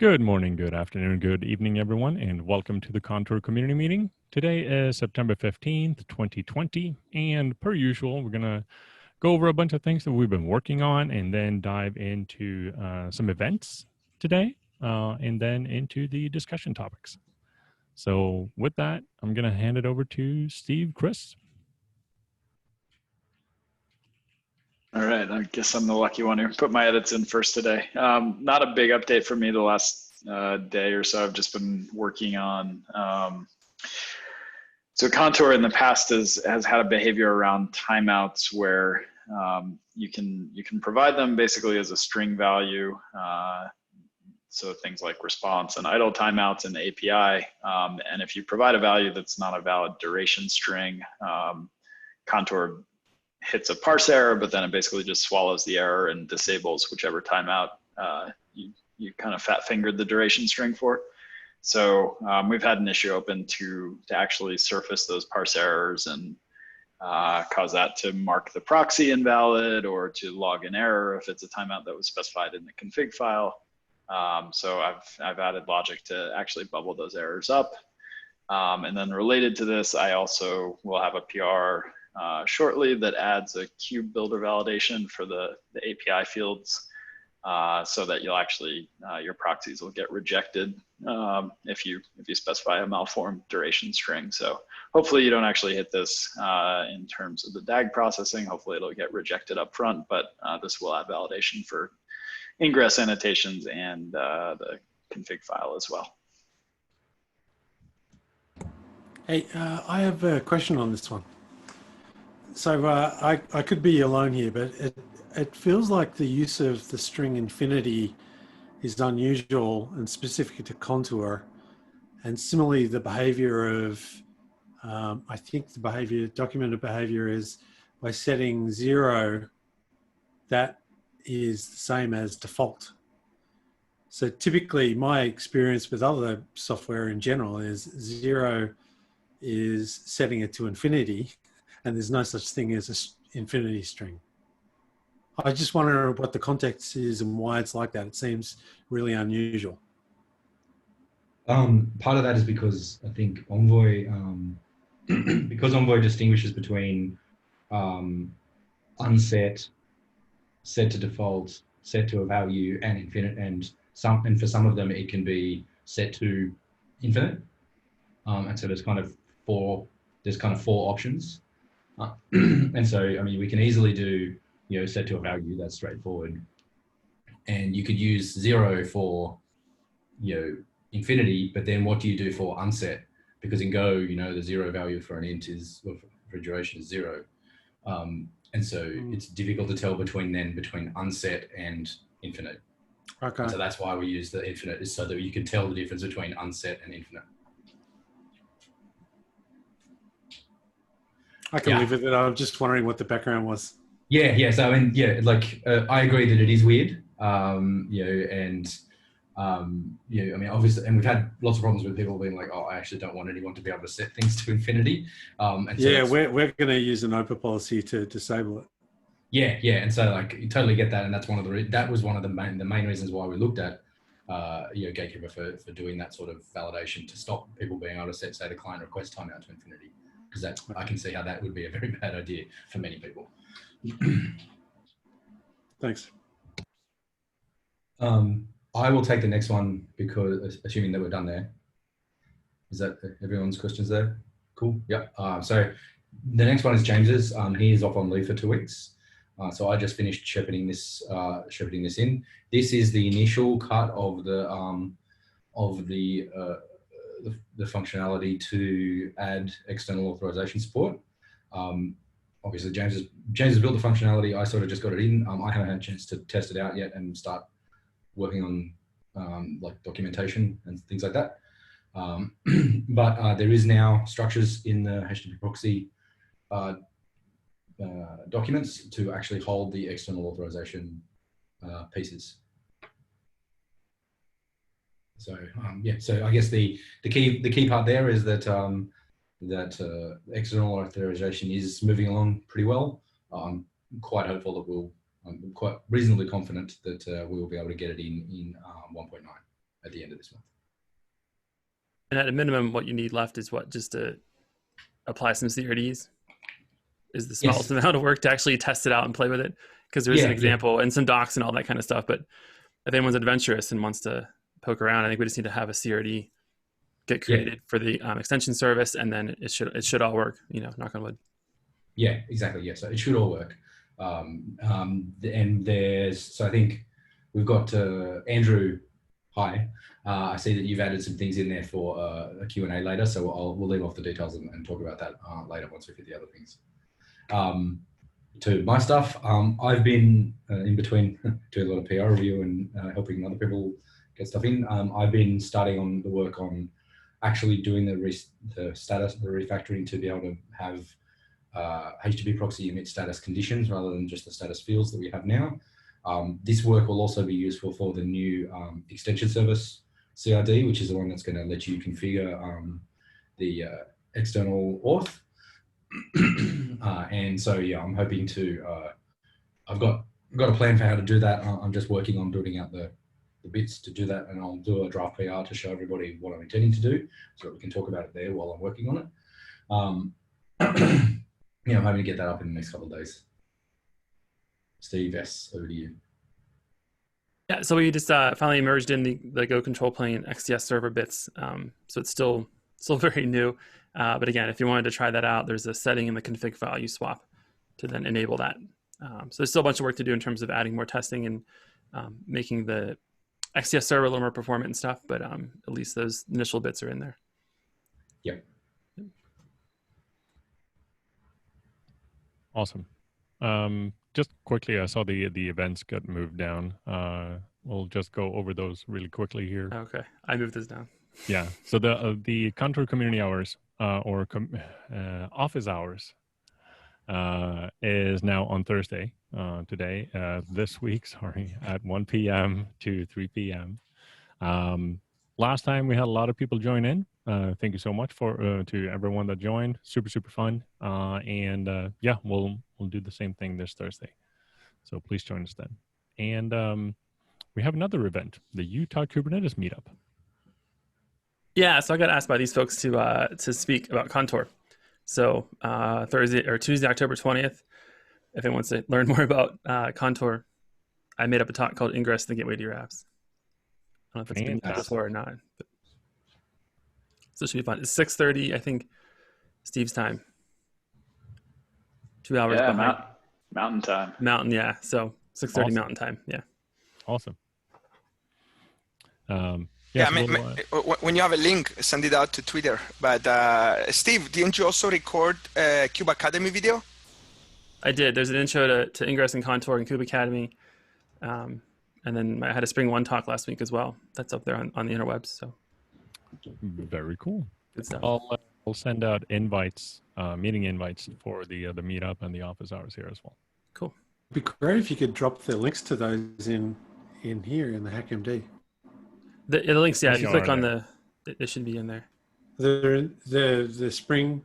Good morning, good afternoon, good evening, everyone, and welcome to the Contour Community Meeting. Today is September 15th, 2020, and per usual, we're going to go over a bunch of things that we've been working on and then dive into some events today and then into the discussion topics. So with that, I'm going to hand it over to Steve Chris. All right, I guess I'm the lucky one who put my edits in first today. Not a big update for me the last day or so. I've just been working on, so Contour in the past has had a behavior around timeouts where you can provide them basically as a string value. So things like response and idle timeouts in the API. And if you provide a value that's not a valid duration string, Contour hits a parse error, but then it basically just swallows the error and disables whichever timeout you kind of fat fingered the duration string for. So we've had an issue open to actually surface those parse errors and cause that to mark the proxy invalid or to log an error if it's a timeout that was specified in the config file. So I've added logic to actually bubble those errors up. And then related to this, I also will have a PR shortly that adds a kubebuilder validation for the API fields so that you'll actually, your proxies will get rejected if you specify a malformed duration string. So hopefully you don't actually hit this in terms of the DAG processing. Hopefully it'll get rejected up front, but this will add validation for Ingress annotations and the config file as well. Hey, I have a question on this one. So I could be alone here, but it feels like the use of the string infinity is unusual and specific to Contour. And similarly, the behavior of, I think the behavior, documented behavior is by setting 0, that is the same as default. So typically my experience with other software in general is 0 is setting it to infinity, and there's no such thing as an infinity string. I just wonder what the context is and why it's like that. It seems really unusual. Part of that is because I think Envoy, because Envoy distinguishes between unset, set to default, set to a value, and infinite, and for some of them it can be set to infinite, and so there's kind of four options. And so, I mean, we can easily do, set to a value, that's straightforward. And you could use 0 for, infinity, but then what do you do for unset? Because in Go, the 0 value for an int is, or for duration is 0. And so it's difficult to tell between unset and infinite. Okay. So that's why we use the infinite, is so that you can tell the difference between unset and infinite. I can live with it. I'm just wondering what the background was. Yeah. So I mean, I agree that it is weird. I mean, obviously, and we've had lots of problems with people being like, "Oh, I actually don't want anyone to be able to set things to infinity." And so we're going to use an OPA policy to disable it. Yeah, and so like you totally get that, and that's that was one of the main reasons why we looked at Gatekeeper for doing that sort of validation to stop people being able to set, say, the client request timeout to infinity. Because I can see how that would be a very bad idea for many people. Thanks. I will take the next one because assuming that we're done there. Is that everyone's questions there? Cool. Yeah. So the next one is James's. He is off on leave for 2 weeks. So I just finished shepherding this in. This is the initial cut of the functionality to add external authorization support. Obviously, James has built the functionality. I sort of just got it in. I haven't had a chance to test it out yet and start working on like documentation and things like that. But there is now structures in the HTTPProxy documents to actually hold the external authorization pieces. So so I guess the key part there is that external authorization is moving along pretty well. I'm quite hopeful that I'm quite reasonably confident that we will be able to get it in 1.9. at the end of this month. And at a minimum, what you need left is what, just to apply some CRDs is the smallest amount of work to actually test it out and play with it. Because there is an example and some docs and all that kind of stuff. But if anyone's adventurous and wants to poke around, I think we just need to have a CRD get created for the extension service, and then it should all work. Knock on wood. Yeah, exactly. Yeah, so it should all work. And so I think we've got Andrew. Hi, I see that you've added some things in there for a Q&A later, so we'll leave off the details and talk about that later once we fit the other things. To my stuff, I've been in between doing a lot of PR review and helping other people get stuff in. I've been starting on the work on actually doing the refactoring to be able to have HTTPProxy emit status conditions rather than just the status fields that we have now. This work will also be useful for the new extension service CRD, which is the one that's going to let you configure the external auth. And so, yeah, I'm hoping to, I've got a plan for how to do that. I'm just working on building out the bits to do that, and I'll do a draft PR to show everybody what I'm intending to do so that we can talk about it there while I'm working on it. Yeah, I'm hoping to get that up in the next couple of days. Steve, over to you. Yeah, so we just finally merged in the Go control plane XDS server bits. So it's still very new. But again, if you wanted to try that out, there's a setting in the config file you swap to then enable that. So there's still a bunch of work to do in terms of adding more testing and making the XDS server a little more performant and stuff. But at least those initial bits are in there. Yep. Awesome. Just quickly, I saw the events got moved down. We'll just go over those really quickly here. Okay, I moved this down. Yeah. So the Contour community hours office hours is now on Thursday today. This week, sorry, at 1 p.m. to 3 p.m. Last time we had a lot of people join in. Thank you so much to everyone that joined. Super fun. And yeah, we'll do the same thing this Thursday. So please join us then. And we have another event, the Utah Kubernetes Meetup. Yeah, so I got asked by these folks to speak about Contour. So Tuesday, October 20th, if anyone wants to learn more about Contour, I made up a talk called Ingress, the Gateway to Your Apps. I don't know if it's been before or not. But so it should be fun. It's 6:30, I think, Steve's time. 2 hours behind. Mountain time. Mountain, yeah. So 6:30 awesome. Mountain time, yeah. Awesome. Yeah, when you have a link, send it out to Twitter. But Steve, didn't you also record a Kube Academy video? I did. There's an intro to Ingress and Contour and Kube Academy. And then I had a Spring One talk last week as well. That's up there on the interwebs. So very cool. Good stuff. I'll send out invites, meeting invites for the meetup and the office hours here as well. Cool. It'd be great if you could drop the links to those in here in the HackMD. The links, yeah. If you click on it should be in there. The Spring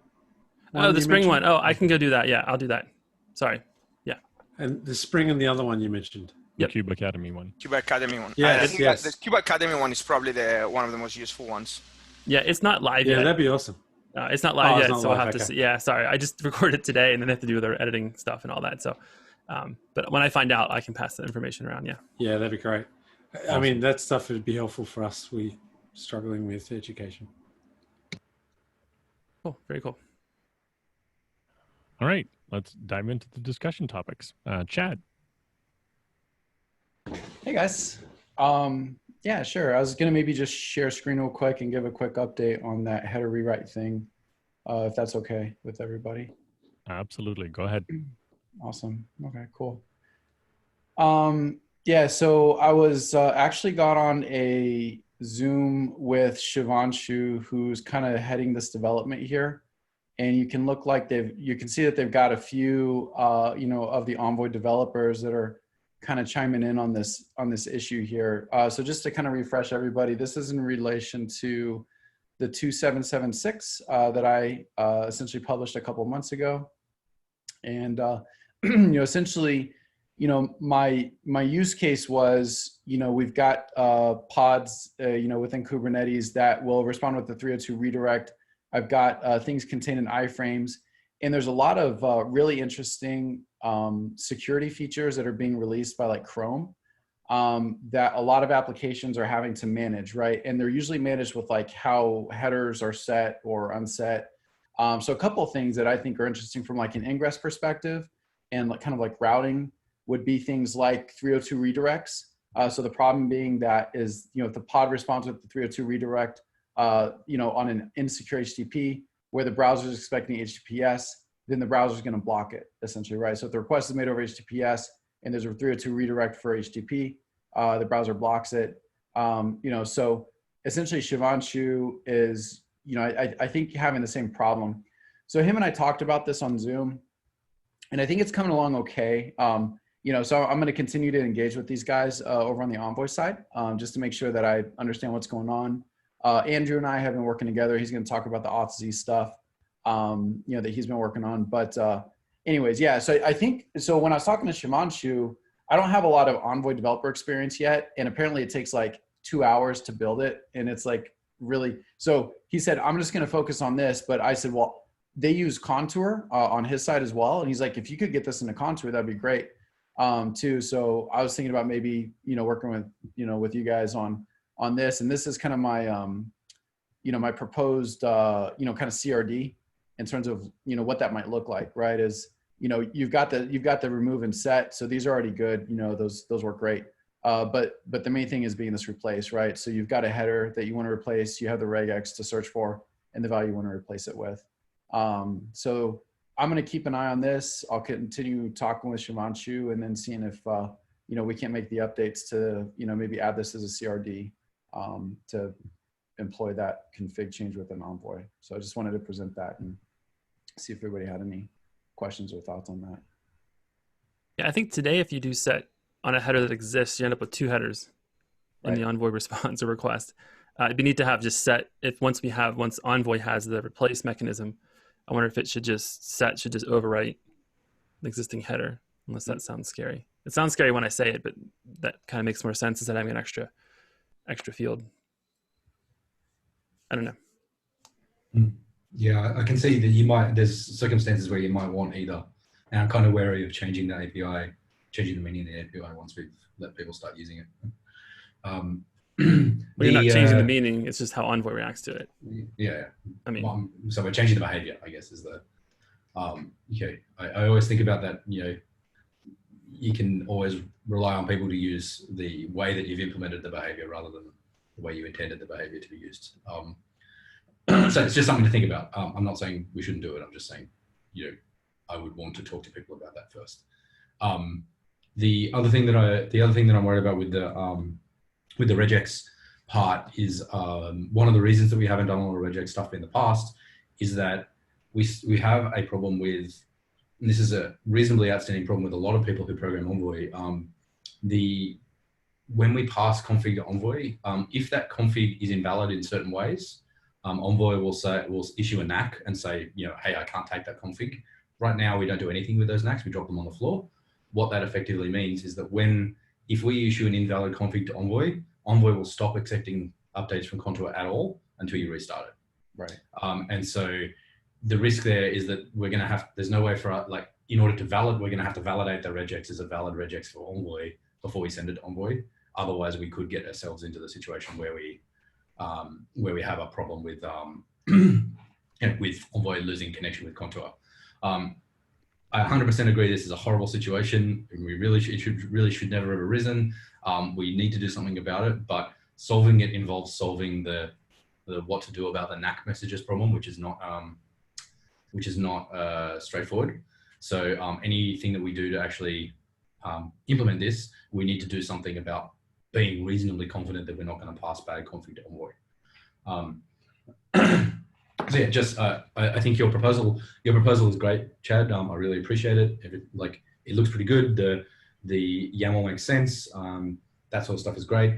one. Oh, the Spring one. Oh, I can go do that. Yeah, I'll do that. Sorry. Yeah. And the Spring and the other one you mentioned. The Kube Academy one. Kube Academy one. Yeah, I think that the Kube Academy one is probably one of the most useful ones. Yeah, it's not live yet. Yeah, that'd be awesome. It's not live yet, so I'll have to see. Yeah, sorry. I just recorded today, and then they have to do their editing stuff and all that. So, but when I find out, I can pass the information around. Yeah. Yeah, that'd be great. Awesome. I mean, that stuff would be helpful for us. We struggling with education. Cool. Very cool. All right, let's dive into the discussion topics. Chad. Hey guys. Yeah, sure. I was gonna maybe just share screen real quick and give a quick update on that header rewrite thing, if that's okay with everybody. Absolutely. Go ahead. Awesome. Okay, cool. Yeah, so I was actually got on a Zoom with Shivanshu, who's kind of heading this development here. And you can look like you can see that they've got a few, of the Envoy developers that are kind of chiming in on this issue here. So just to kind of refresh everybody, this is in relation to the 2776 that I essentially published a couple months ago. And, essentially you know, my use case was, you know, we've got pods, you know, within Kubernetes that will respond with the 302 redirect. I've got things contained in iframes, and there's a lot of really interesting security features that are being released by like Chrome that a lot of applications are having to manage, right? And they're usually managed with like how headers are set or unset. So a couple of things that I think are interesting from like an Ingress perspective and like kind of like routing would be things like 302 redirects. So the problem being that is, you know, if the pod responds with the 302 redirect, you know, on an insecure HTTP where the browser is expecting HTTPS, then the browser is going to block it essentially, right? So if the request is made over HTTPS and there's a 302 redirect for HTTP, the browser blocks it. You know, so essentially Shivanshu is, you know, I think having the same problem. So him and I talked about this on Zoom, and I think it's coming along okay. You know, so I'm going to continue to engage with these guys over on the Envoy side, just to make sure that I understand what's going on. Andrew and I have been working together. He's going to talk about the Auth stuff, you know, that he's been working on. But anyways, yeah, so I think, so when I was talking to Shivanshu, I don't have a lot of Envoy developer experience yet. And apparently it takes like 2 hours to build it. And it's like really, so he said, I'm just going to focus on this. But I said, well, they use Contour on his side as well. And he's like, if you could get this into Contour, that'd be great too. So I was thinking about maybe, you know, working with, you know, with you guys on this. And this is kind of my, you know, my proposed, you know, kind of CRD in terms of, you know, what that might look like, right? Is, you know, you've got the remove and set. So these are already good. You know, those work great. But the main thing is being this replace, right? So you've got a header that you want to replace. You have the regex to search for and the value you want to replace it with. So I'm going to keep an eye on this. I'll continue talking with Shivanshu and then seeing if, you know, we can't make the updates to, you know, maybe add this as a CRD to employ that config change within Envoy. So I just wanted to present that and see if everybody had any questions or thoughts on that. Yeah, I think today if you do set on a header that exists, you end up with 2 headers in Right. the Envoy response or request. It'd be neat to have just set, if once Envoy has the replace mechanism, I wonder if it should just overwrite the existing header, unless that sounds scary. It sounds scary when I say it, but that kind of makes more sense instead of having an extra field. I don't know. Yeah, I can see that there's circumstances where you might want either. And I'm kind of wary of changing the API, changing the meaning of the API once we've let people start using it. Well, you're not changing the meaning, it's just how Envoy reacts to it. Yeah. I mean, so we're changing the behavior, I guess, is the, okay. I always think about that, you know, you can always rely on people to use the way that you've implemented the behavior rather than the way you intended the behavior to be used. So it's just something to think about. I'm not saying we shouldn't do it. I'm just saying, you know, I would want to talk to people about that first. The other thing that I'm worried about with the regex part is one of the reasons that we haven't done a lot of regex stuff in the past is that we have a problem with, and this is a reasonably outstanding problem with a lot of people who program Envoy. When we pass config to Envoy, if that config is invalid in certain ways, Envoy will issue a NAC and say, you know, hey, I can't take that config. Right now, we don't do anything with those NACs. We drop them on the floor. What that effectively means is that if we issue an invalid config to Envoy, Envoy will stop accepting updates from Contour at all until you restart it. Right. And so the risk there is that there's no way for like, in order to we're going to have to validate the regex as a valid regex for Envoy before we send it to Envoy. Otherwise, we could get ourselves into the situation where we have a problem with with Envoy losing connection with Contour. I 100% agree this is a horrible situation. It really should never have arisen. We need to do something about it, but solving it involves solving the what to do about the NAC messages problem, which is not straightforward. So anything that we do to actually implement this, we need to do something about being reasonably confident that we're not going to pass bad config to Envoy. So yeah, just I think your proposal is great, Chad. I really appreciate it. It looks pretty good. The YAML makes sense. That sort of stuff is great.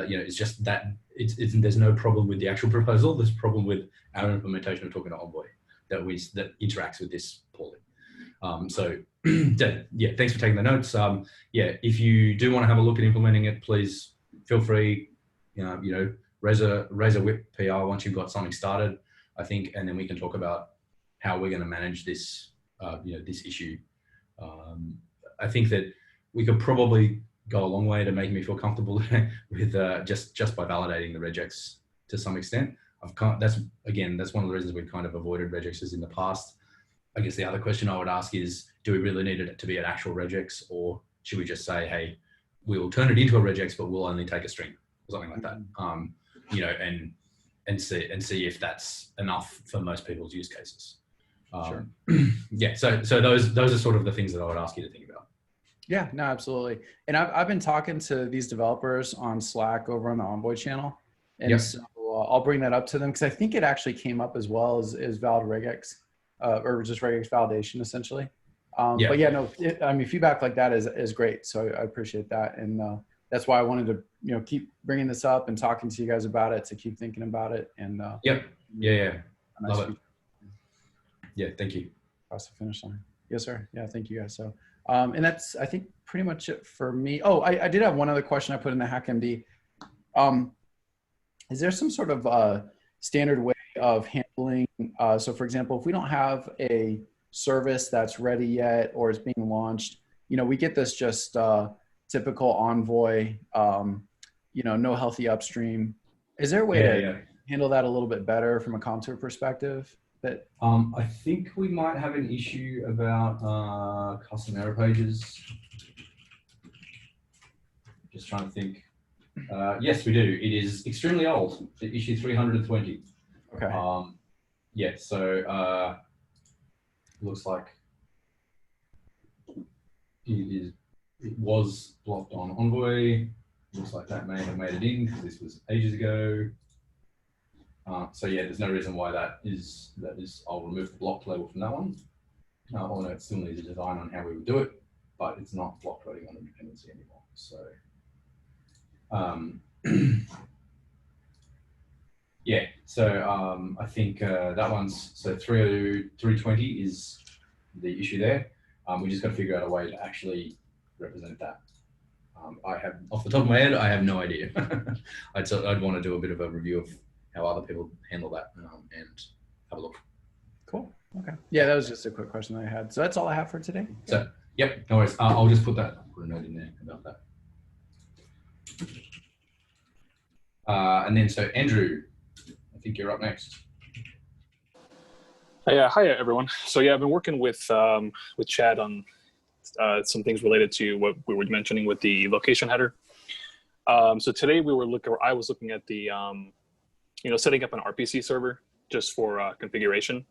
You know, it's just that there's no problem with the actual proposal. There's a problem with our implementation of talking to Envoy that interacts with this poorly. So yeah, thanks for taking the notes. Yeah, if you do want to have a look at implementing it, please feel free, raise a whip PR once you've got something started, I think, and then we can talk about how we're going to manage this, this issue. I think that we could probably go a long way to making me feel comfortable with just by validating the regex to some extent. That's one of the reasons we've kind of avoided regexes in the past. I guess the other question I would ask is, do we really need it to be an actual regex, or should we just say, hey, we'll turn it into a regex, but we'll only take a string or something like that, and see if that's enough for most people's use cases. Sure. Yeah, so those are sort of the things that I would ask you to think about. Yeah, no, absolutely. And I've been talking to these developers on Slack over on the Envoy channel, and so I'll bring that up to them because I think it actually came up as well as valid regex. Or just regex validation, essentially. But yeah, no, feedback like that is great. So I appreciate that, and that's why I wanted to keep bringing this up and talking to you guys about it, to keep thinking about it. And yeah, love it. Yeah, thank you. Across the finish line. Yes, sir. Yeah, thank you guys. So, and that's, I think, pretty much it for me. Oh, I did have one other question I put in the HackMD. Is there some sort of standard way of handling, so for example, if we don't have a service that's ready yet or is being launched, we get this just typical Envoy, no healthy upstream. Is there a way to handle that a little bit better from a Contour perspective? That I think we might have an issue about custom error pages. Just trying to think. Yes, we do. It is extremely old. Issue 320. Okay. Yeah, so looks like it was blocked on Envoy. Looks like that may have made it in because this was ages ago. So yeah, there's no reason why that is. I'll remove the blocked label from that one. Although it still needs a design on how we would do it, but it's not blocked writing on a dependency anymore. So yeah, so I think that one's, so 320 is the issue there. We just got to figure out a way to actually represent that. I have, off the top of my head, I have no idea. I'd want to do a bit of a review of how other people handle that and have a look. Cool. Okay. Yeah, that was just a quick question that I had. So that's all I have for today. So, yep, no worries. I'll just put a note in there about that. And then, so Andrew, I think you're up next. Yeah, hi everyone. So yeah, I've been working with Chad on some things related to what we were mentioning with the location header. So today I was looking at the setting up an RPC server just for configuration.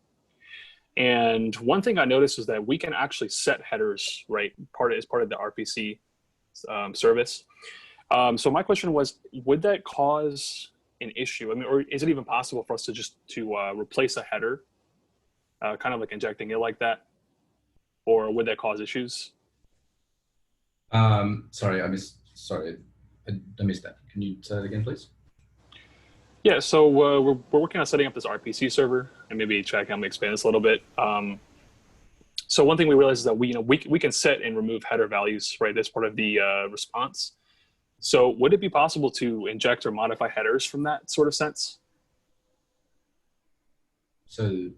And one thing I noticed is that we can actually set headers, right, as part of the RPC service. So my question was, would that cause an issue? I mean, or is it even possible for us to replace a header, kind of like injecting it like that, or would that cause issues? Sorry, I missed that. Can you say that again, please? Yeah, so we're working on setting up this RPC server, and maybe Chad can expand this a little bit. So one thing we realized is that we can set and remove header values, right, as part of the response. So would it be possible to inject or modify headers from that sort of sense? So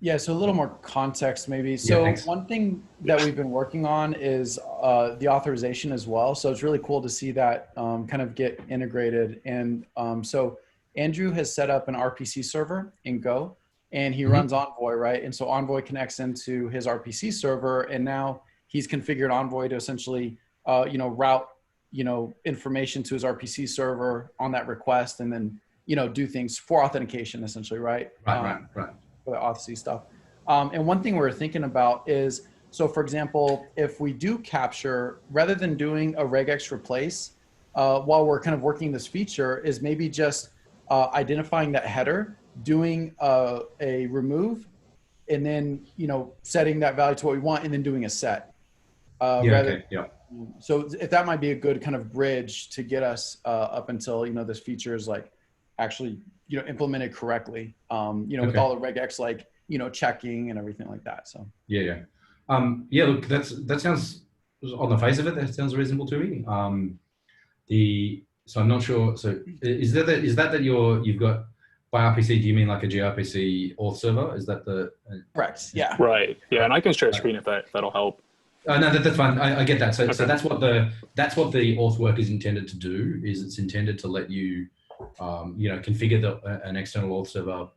yeah, so a little more context maybe. So yeah, one thing that we've been working on is the authorization as well. So it's really cool to see that kind of get integrated. And so Andrew has set up an RPC server in Go, and he runs Envoy, right? And so Envoy connects into his RPC server, and now he's configured Envoy to essentially route information to his RPC server on that request, and then do things for authentication essentially, right? Right. For the Auth stuff. And one thing we're thinking about is, so for example, if we do capture, rather than doing a regex replace, while we're kind of working this feature, is maybe just identifying that header, doing a remove, and then setting that value to what we want, and then doing a set. So if that might be a good kind of bridge to get us up until this feature is like actually implemented correctly, with all the regex checking and everything like that. So Yeah, look, that sounds, on the face of it, that sounds reasonable to me. So I'm not sure. So is that you've got, by RPC, do you mean like a gRPC auth server? Is that the Correct. Yeah. Right. Yeah, and I can share a screen if that'll help. No, that's fine. I get that. So that's what the auth work is intended to do. Is it's intended to let you, configure an external auth server,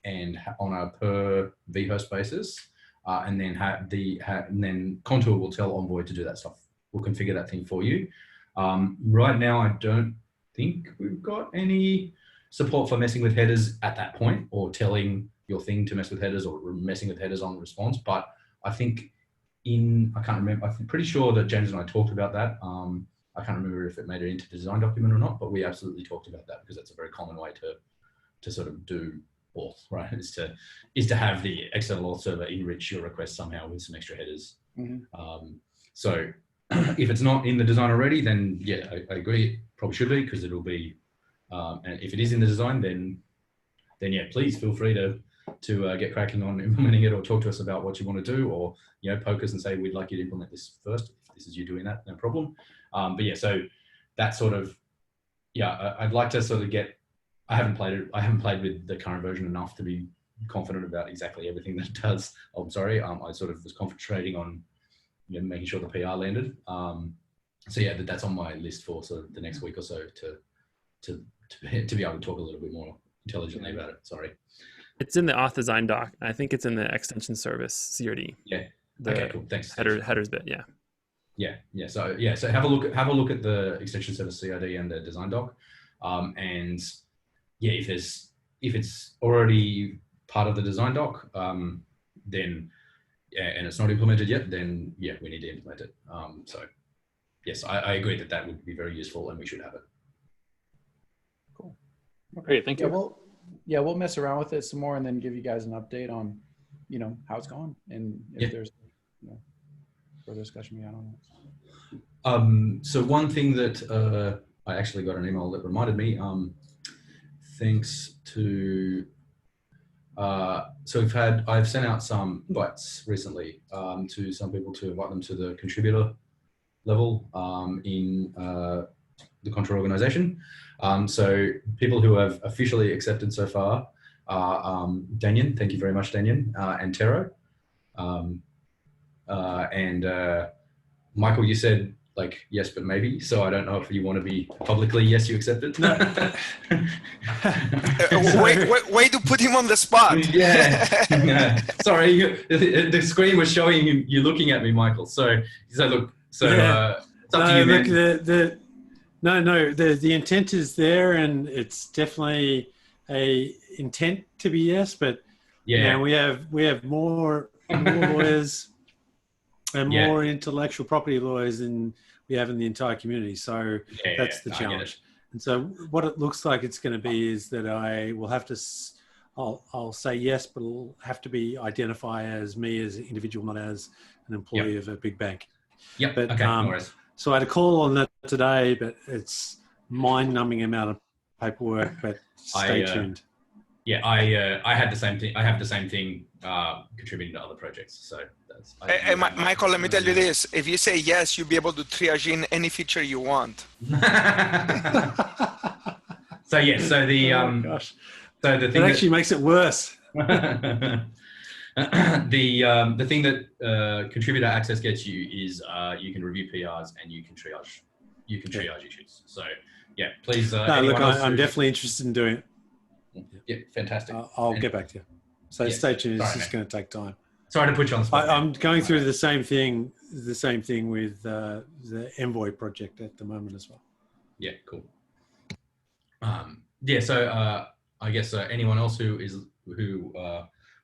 and on a per vhost basis, and then and then Contour will tell Envoy to do that stuff. We'll configure that thing for you. Right now, I don't think we've got any support for messing with headers at that point, or telling your thing to mess with headers, or messing with headers on response. But I think I can't remember. I'm pretty sure that James and I talked about that. I can't remember if it made it into the design document or not, but we absolutely talked about that, because that's a very common way to sort of do auth, right? Is to have the external auth server enrich your request somehow with some extra headers. Mm-hmm. So if it's not in the design already, then yeah, I agree. It probably should be, because it'll be. And if it is in the design, then yeah, please feel free to get cracking on implementing it, or talk to us about what you want to do, or poke us and say, we'd like you to implement this first. If this is you doing that, no problem. But yeah, so that sort of, I'd like to sort of get. I haven't played with the current version enough to be confident about exactly everything that it does. Oh, I'm sorry. I sort of was concentrating on making sure the PR landed. So yeah, that's on my list for sort of the next week or so to be able to talk a little bit more intelligently about it. Sorry. It's in the auth design doc. I think it's in the extension service CRD. Yeah. Okay, cool. Thanks. Headers bit. Yeah. Yeah. So have a look at the extension service CRD and the design doc. And yeah, if it's already part of the design doc, then and it's not implemented yet, then yeah, we need to implement it. So yes, I agree that would be very useful, and we should have it. Cool. Great, thank you. We'll mess around with it some more, and then give you guys an update on, how it's going, and if there's further discussion we had on it. So one thing that I actually got an email that reminded me. Thanks to so I've sent out some invites recently to some people to invite them to the contributor level in the Contour organization. So people who have officially accepted so far are Daniel, thank you very much, Daniel, and Tero. And Michael, you said like yes, but maybe. So I don't know if you want to be publicly yes, you accepted. No. Way to put him on the spot. Yeah. Sorry, the screen was showing you looking at me, Michael. So look. So it's up to you, man. Look, the intent is there, and it's definitely a intent to be yes, but yeah, we have more lawyers and more intellectual property lawyers than we have in the entire community. So that's the challenge. And so what it looks like it's going to be is that I will have to, I'll say yes, but it'll have to be identify as me as an individual, not as an employee of a big bank. Yep. But, okay. No worries. So I had a call on that today, but it's mind-numbing amount of paperwork, but stay tuned. Yeah, I had the same thing. I have the same thing contributing to other projects. So that's. Michael, let me tell you this: if you say yes, you'll be able to triage in any feature you want. So yeah, so the so the thing that actually makes it worse. The thing that contributor access gets you is you can review PRs and you can triage issues. So yeah, please. No, look, I'm definitely interested in doing it. Yeah, fantastic. I'll get back to you. So stay tuned. It's just going to take time. Sorry to put you on the spot. I'm going through the same thing with the Envoy project at the moment as well. Yeah, cool. Yeah, so I guess anyone else who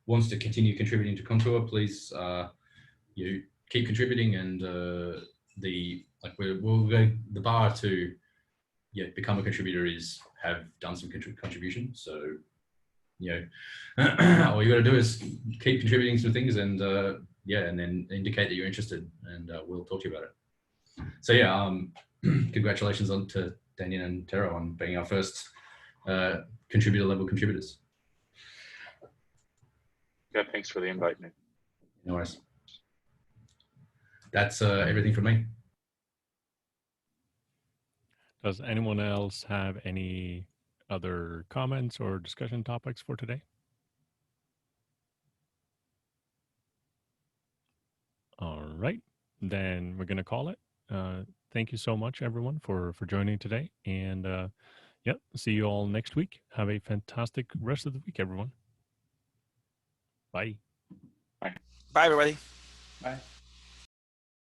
wants to continue contributing to Contour, please you keep contributing, and we'll go the bar to become a contributor is have done some contribution. So all you got to do is keep contributing some things, and and then indicate that you're interested, and we'll talk to you about it. So congratulations to Daniel and Tero on being our first contributor level contributors. Yeah, thanks for the invite, Nick. No worries. that's everything from me. Does anyone else have any other comments or discussion topics for today? All right, then we're going to call it. Thank you so much, everyone, for joining today. And yeah, see you all next week. Have a fantastic rest of the week, everyone. Bye. Bye, everybody. Bye.